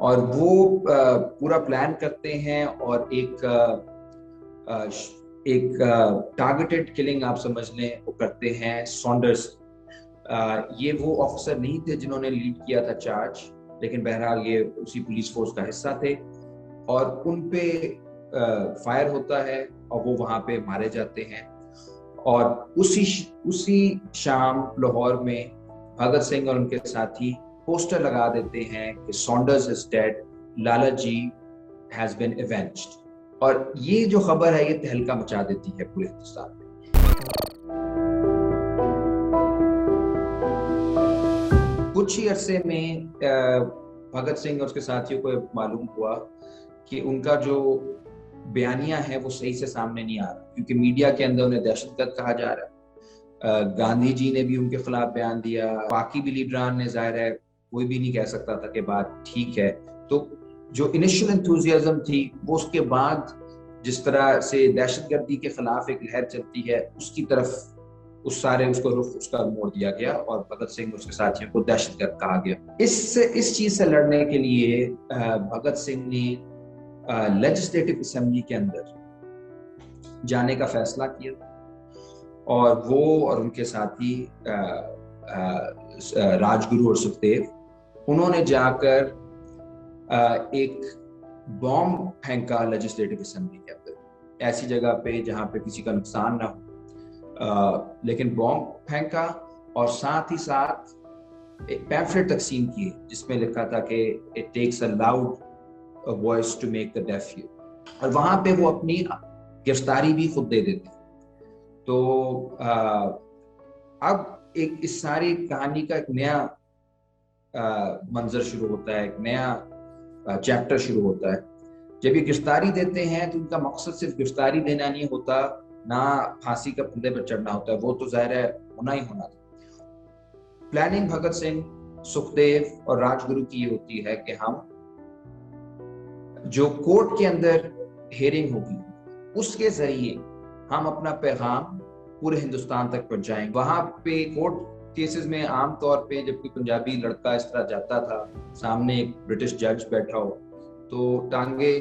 اور وہ پورا پلان کرتے ہیں اور ایک ٹارگیٹڈ کلنگ آپ سمجھ لیں وہ کرتے ہیں سونڈرز. یہ وہ آفیسر نہیں تھے جنہوں نے لیڈ کیا تھا چارج، لیکن بہرحال یہ اسی پولیس فورس کا حصہ تھے، اور ان پہ فائر ہوتا ہے اور وہ وہاں پہ مارے جاتے ہیں. اور اسی شام لاہور میں بھگت سنگھ اور ان کے ساتھی پوسٹر لگا دیتے ہیں کہ سونڈرز از dead, Lala G has been ایونجڈ. اور یہ جو خبر ہے یہ تہلکہ مچا دیتی ہے پورے ہندوستان میں. کچھ ہی عرصے میں بھگت سنگھ اور اس کے ساتھیوں کو معلوم ہوا کہ ان کا جو بیانیہ ہے وہ صحیح سے سامنے نہیں آ رہا، کیونکہ میڈیا کے اندر انہیں دہشت گرد کہا جا رہا ہے. گاندھی جی نے بھی ان کے خلاف بیان دیا، باقی بھی لیڈران نے، ظاہر ہے کوئی بھی نہیں کہہ سکتا تھا کہ بات ٹھیک ہے. تو جو انیشل انتھوزیازم تھی وہ اس کے بعد جس طرح سے دہشت گردی کے خلاف ایک لہر چلتی ہے اس کی طرف اس کو رخ اس کا موڑ دیا گیا اور بھگت سنگھ اور اس کے ساتھیوں کو دہشت گرد کہا گیا. اس چیز سے لڑنے کے لیے بھگت سنگھ نے لیجسلیٹو اسمبلی کے اندر جانے کا فیصلہ کیا، اور وہ اور ان کے ساتھی راج گرو اور سکھدیو، انہوں نے جا کر ایک بام پھینکا لیجسلیٹو اسمبلی کے اندر، ایسی جگہ پہ جہاں پہ کسی کا نقصان نہ ہو، لیکن بام پھینکا اور ساتھ ہی ساتھ ایک پیمفلٹ تقسیم کی جس میں لکھا تھا کہ it takes a loud voice to make the deaf hear. اور وہاں پہ وہ اپنی گرفتاری بھی خود دے دیتے. تو اب اس ساری کہانی کا ایک نیا منظر شروع ہوتا ہے، ایک نیا چیپٹر شروع ہوتا ہے. جب یہ گرفتاری دیتے ہیں تو ان کا مقصد صرف گرفتاری دینا نہیں ہوتا، نہ پھانسی کا پھندے پر چڑھنا ہوتا ہے، وہ تو ظاہر ہے ہونا ہی ہونا تھا. پلاننگ بھگت سنگھ، سکھدیو اور راج گرو کی یہ ہوتی ہے کہ ہم جو کورٹ کے اندر ہیئرنگ ہوگی اس کے ذریعے ہم اپنا پیغام پورے ہندوستان تک پہنچائیں. وہاں پہ کورٹ کیسز میں عام طور پہ جب کوئی پنجابی لڑکا اس طرح جاتا تھا، سامنے ایک برٹش جج بیٹھا ہو تو ٹانگیں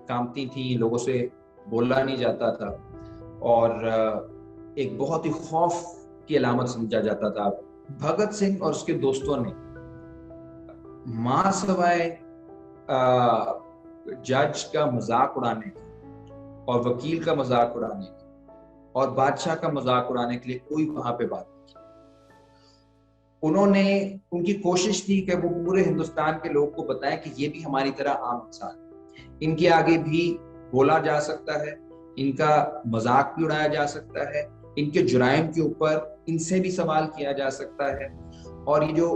کامتی تھیں، لوگوں سے بولا نہیں جاتا تھا، اور ایک بہت ہی خوف کی علامت سمجھا جاتا تھا. بھگت سنگھ اور اس کے دوستوں نے ماں سوائے جج کا مذاق اڑانے اور وکیل کا مذاق اڑانے اور بادشاہ کا مذاق اڑانے کے لیے کوئی وہاں پہ بات نہیں کی. ان کی کوشش تھی کہ وہ پورے ہندوستان کے لوگ کو بتائیں کہ یہ بھی ہماری طرح عام انسان ہے، ان کے آگے بھی بولا جا سکتا ہے، ان کا مذاق بھی اڑایا جا سکتا ہے، ان کے جرائم کے اوپر ان سے بھی سوال کیا جا سکتا ہے، اور یہ جو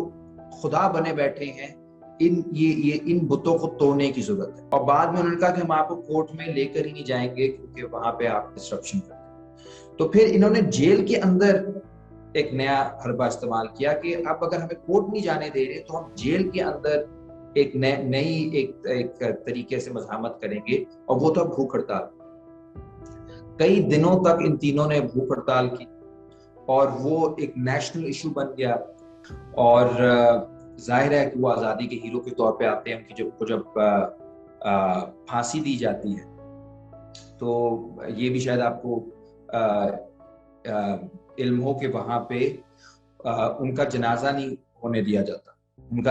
خدا بنے بیٹھے ہیں ان بتوں کو توڑنے کی ضرورت ہے. اور بعد میں انہوں نے کہا کہ ہم آپ کو کورٹ میں لے کر ہی نہیں جائیں گے کیونکہ وہاں پہ آپ ڈسٹرپشن کرتے ہیں. تو پھر انہوں نے جیل کے اندر ایک نیا حربہ استعمال کیا کہ اب اگر ہمیں کورٹ نہیں جانے دے رہے تو ہم جیل کے اندر ایک نئی ایک طریقے سے مزاحمت کریں گے، اور وہ تو بھوک ہڑتال. کئی دنوں تک ان تینوں نے بھوک ہڑتال کی اور وہ ایک نیشنل ایشو بن گیا. اور ظاہر ہے کہ وہ آزادی کے ہیرو کے طور پہ آتے ہیں. ان کی جب پھانسی دی جاتی ہے تو یہ بھی شاید آپ کو علم ہو کہ وہاں پہ ان کا جنازہ نہیں ہونے دیا جاتا،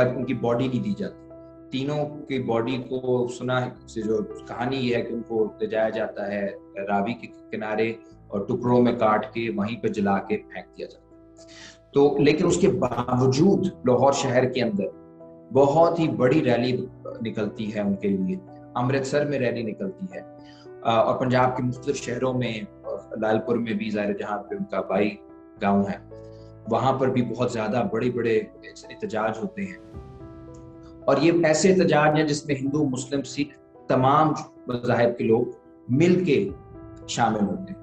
ان کی باڈی نہیں دی جاتی. تینوں کی باڈی کو سنا سے جو کہانی یہ ہے کہ ان کو لے جایا جاتا ہے راوی کے کنارے اور ٹکڑوں میں کاٹ کے وہیں پہ جلا کے پھینک دیا جاتا ہے. تو لیکن اس کے باوجود لاہور شہر کے اندر بہت ہی بڑی ریلی نکلتی ہے ان کے لیے. امرتسر میں ریلی نکلتی ہے، اور پنجاب کے مختلف شہروں میں، لال پور میں بھی ظاہر جہاں پہ ان کا بائی گاؤں ہے وہاں پر بھی بہت زیادہ بڑے بڑے احتجاج ہوتے ہیں. اور یہ ایسے احتجاج ہیں جس میں ہندو، مسلم، سکھ تمام مذاہب کے لوگ مل کے شامل ہوتے ہیں.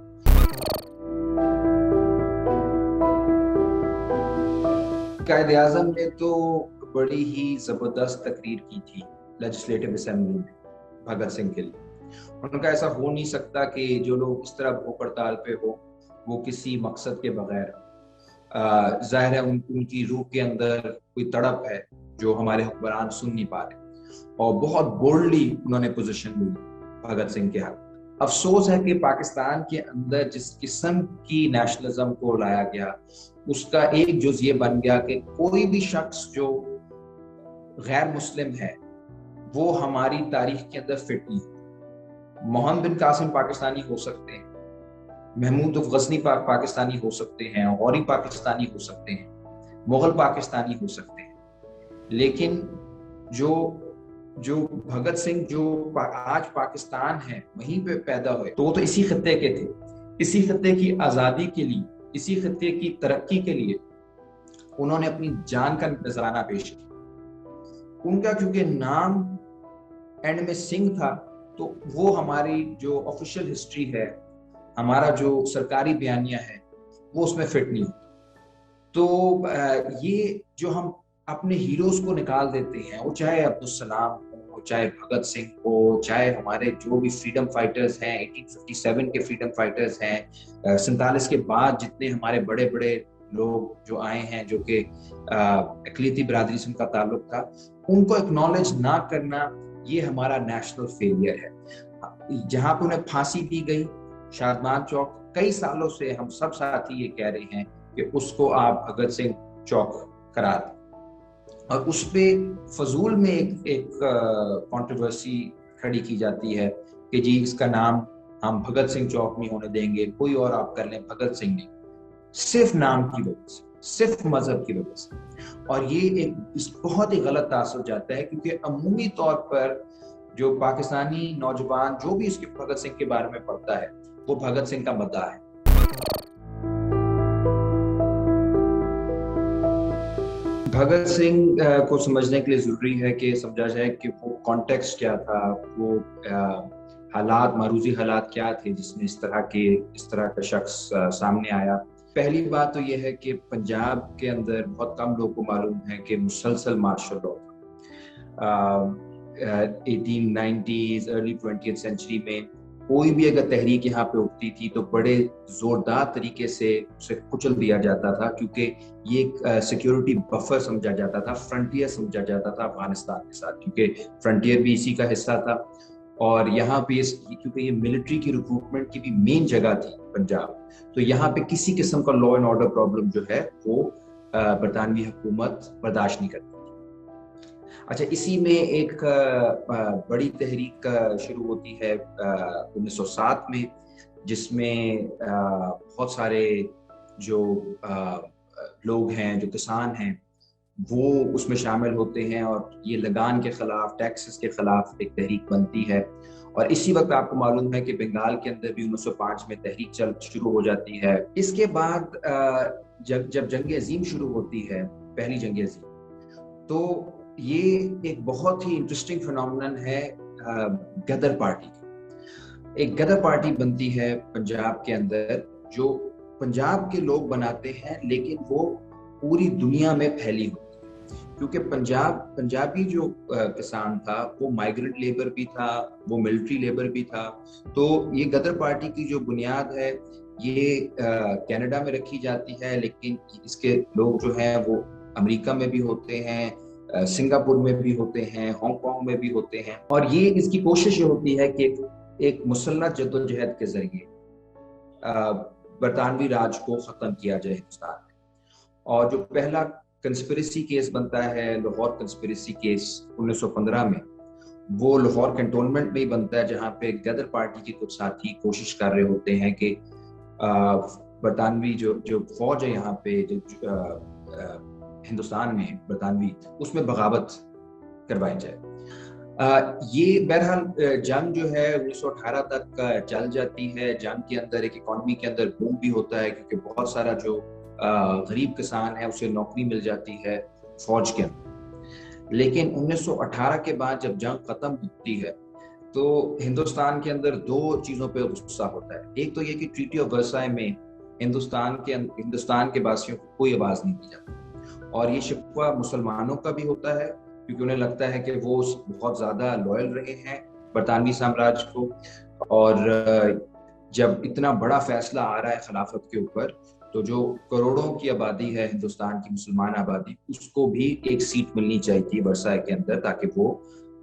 قائد اعظم نے تو بڑی ہی زبردست تقریر کی تھی لیجسلیٹو اسمبلی میں بھگت سنگھ کے لیے. ان کا ایسا ہو نہیں سکتا کہ جو لوگ اس طرح بھوک ہڑتال پہ ہو وہ کسی مقصد کے بغیر. ظاہر ہے ان کی روح کے اندر کوئی تڑپ ہے جو ہمارے حکمران سن نہیں پا رہے. اور بہت بولڈلی انہوں نے پوزیشن لی بھگت سنگھ کے حق. افسوس ہے کہ پاکستان کے اندر جس قسم کی نیشنلزم کو لایا گیا اس کا ایک جز یہ بن گیا کہ کوئی بھی شخص جو غیر مسلم ہے وہ ہماری تاریخ کے اندر فٹ نہیں. محمد بن قاسم پاکستانی ہو سکتے ہیں, محمود غزنی پاکستانی ہو سکتے ہیں, غوری پاکستانی ہو سکتے ہیں, مغل پاکستانی ہو سکتے ہیں, لیکن جو بھگت سنگھ جو آج پاکستان ہے وہیں پہ پیدا ہوئے تو وہ تو اسی خطے کے تھے. اسی خطے کی آزادی کے لیے, اسی خطے کی ترقی کے لیے انہوں نے اپنی جان کا نذرانہ پیش کیا. ان کا کیونکہ نام اینڈ میں سنگھ تھا تو وہ ہماری جو آفیشیل ہسٹری ہے, ہمارا جو سرکاری بیانیہ ہے, وہ اس میں فٹ نہیں ہوتا. تو یہ جو ہم اپنے ہیروز کو نکال دیتے ہیں, وہ چاہے عبدالسلام ہو, چاہے بھگت سنگھ ہو, چاہے ہمارے جو بھی فریڈم فائٹرز ہیں, 1857 کے فریڈم فائٹرز ہیں, 47 کے بعد جتنے ہمارے بڑے بڑے لوگ جو آئے ہیں جو کہ اقلیتی برادری سے ان کا تعلق تھا, ان کو اکنالج نہ کرنا یہ ہمارا نیشنل فیلئر ہے. جہاں پہ انہیں پھانسی دی گئی شادمان چوک, کئی سالوں سے ہم سب ساتھی یہ کہہ رہے ہیں کہ اس کو آپ بھگت سنگھ چوک کرا دیں, اور اس پہ فضول میں ایک کنٹروورسی کھڑی کی جاتی ہے کہ جی اس کا نام ہم بھگت سنگھ چوک نہیں ہونے دیں گے, کوئی اور آپ کر لیں, بھگت سنگھ نہیں. صرف نام کی وجہ سے, صرف مذہب کی وجہ سے. اور یہ ایک بہت ہی غلط تاثر جاتا ہے, کیونکہ عمومی طور پر جو پاکستانی نوجوان جو بھی اس کے بھگت سنگھ کے بارے میں پڑھتا ہے وہ بھگت سنگھ کا مداح ہے. بھگت سنگھ کو سمجھنے کے لیے ضروری ہے کہ سمجھا جائے کہ وہ کانٹیکسٹ کیا تھا, وہ حالات, معروضی حالات کیا تھے جس میں اس طرح کا شخص سامنے آیا. پہلی بات تو یہ ہے کہ پنجاب کے اندر بہت کم لوگوں کو معلوم ہے کہ مسلسل مارشل لاء تھا. 1890s ارلی 20th سینچری میں کوئی بھی اگر تحریک یہاں پہ اٹھتی تھی تو بڑے زوردار طریقے سے اسے کچل دیا جاتا تھا, کیونکہ یہ ایک سیکیورٹی بفر سمجھا جاتا تھا, فرنٹیئر سمجھا جاتا تھا افغانستان کے ساتھ, کیونکہ فرنٹیئر بھی اسی کا حصہ تھا. اور یہاں پہ کیونکہ یہ ملٹری کی ریکروٹمنٹ کی بھی مین جگہ تھی پنجاب, تو یہاں پہ کسی قسم کا لا اینڈ آرڈر پرابلم جو ہے وہ برطانوی حکومت برداشت نہیں کرتی. اچھا, اسی میں ایک بڑی تحریک شروع ہوتی ہے 1907 میں, جس میں بہت سارے جو لوگ ہیں, جو کسان ہیں, وہ اس میں شامل ہوتے ہیں, اور یہ لگان کے خلاف, ٹیکسز کے خلاف ایک تحریک بنتی ہے. اور اسی وقت آپ کو معلوم ہے کہ بنگال کے اندر بھی 1905 میں تحریک شروع ہو جاتی ہے. اس کے بعد جب جنگ عظیم شروع ہوتی ہے, پہلی جنگ عظیم, تو یہ ایک بہت ہی انٹرسٹنگ فینومینن ہے غدر پارٹی کی. ایک غدر پارٹی بنتی ہے پنجاب کے اندر, جو پنجاب کے لوگ بناتے ہیں لیکن وہ پوری دنیا میں پھیلی ہوتی ہے, کیونکہ پنجابی جو کسان تھا وہ مائیگرنٹ لیبر بھی تھا, وہ ملٹری لیبر بھی تھا. تو یہ غدر پارٹی کی جو بنیاد ہے یہ کینیڈا میں رکھی جاتی ہے, لیکن اس کے لوگ جو ہیں وہ امریکہ میں بھی ہوتے ہیں, سنگاپور میں بھی ہوتے ہیں, ہانگ کانگ میں بھی ہوتے ہیں. اور یہ اس کی کوشش یہ ہوتی ہے کہ ایک مسلح جدوجہد کے ذریعے برطانوی راج کو ختم کیا جائے ہندوستان میں. اور جو پہلا کنسپریسی کیس بنتا ہے, لاہور کنسپریسی کیس 1915 میں, وہ لاہور کنٹونمنٹ میں ہی بنتا ہے, جہاں پہ غدر پارٹی کے کچھ ساتھی کوشش کر رہے ہوتے ہیں کہ برطانوی جو فوج ہے یہاں پہ ہندوستان میں برطانوی, اس میں بغاوت کروائی جائے. یہ بہرحال جنگ جو ہے 1918 تک چل جاتی ہے. جنگ کے اندر ایک اکانومی کے اندر بوم بھی ہوتا ہے, کیونکہ بہت سارا جو غریب کسان ہے اسے نوکری مل جاتی ہے فوج کے اندر. لیکن 1918 کے بعد جب جنگ ختم ہوتی ہے تو ہندوستان کے اندر دو چیزوں پہ غصہ ہوتا ہے. ایک تو یہ کہ ٹریٹی آف ورسائے میں ہندوستان کے باسیوں کو کوئی آواز نہیں دی جاتی, اور یہ شکوہ مسلمانوں کا بھی ہوتا ہے, کیونکہ انہیں لگتا ہے کہ وہ بہت زیادہ لوئل رہے ہیں برطانوی سامراج کو, اور جب اتنا بڑا فیصلہ آ رہا ہے خلافت کے اوپر, تو جو کروڑوں کی آبادی ہے ہندوستان کی مسلمان آبادی, اس کو بھی ایک سیٹ ملنی چاہیے ورسائے کے اندر, تاکہ وہ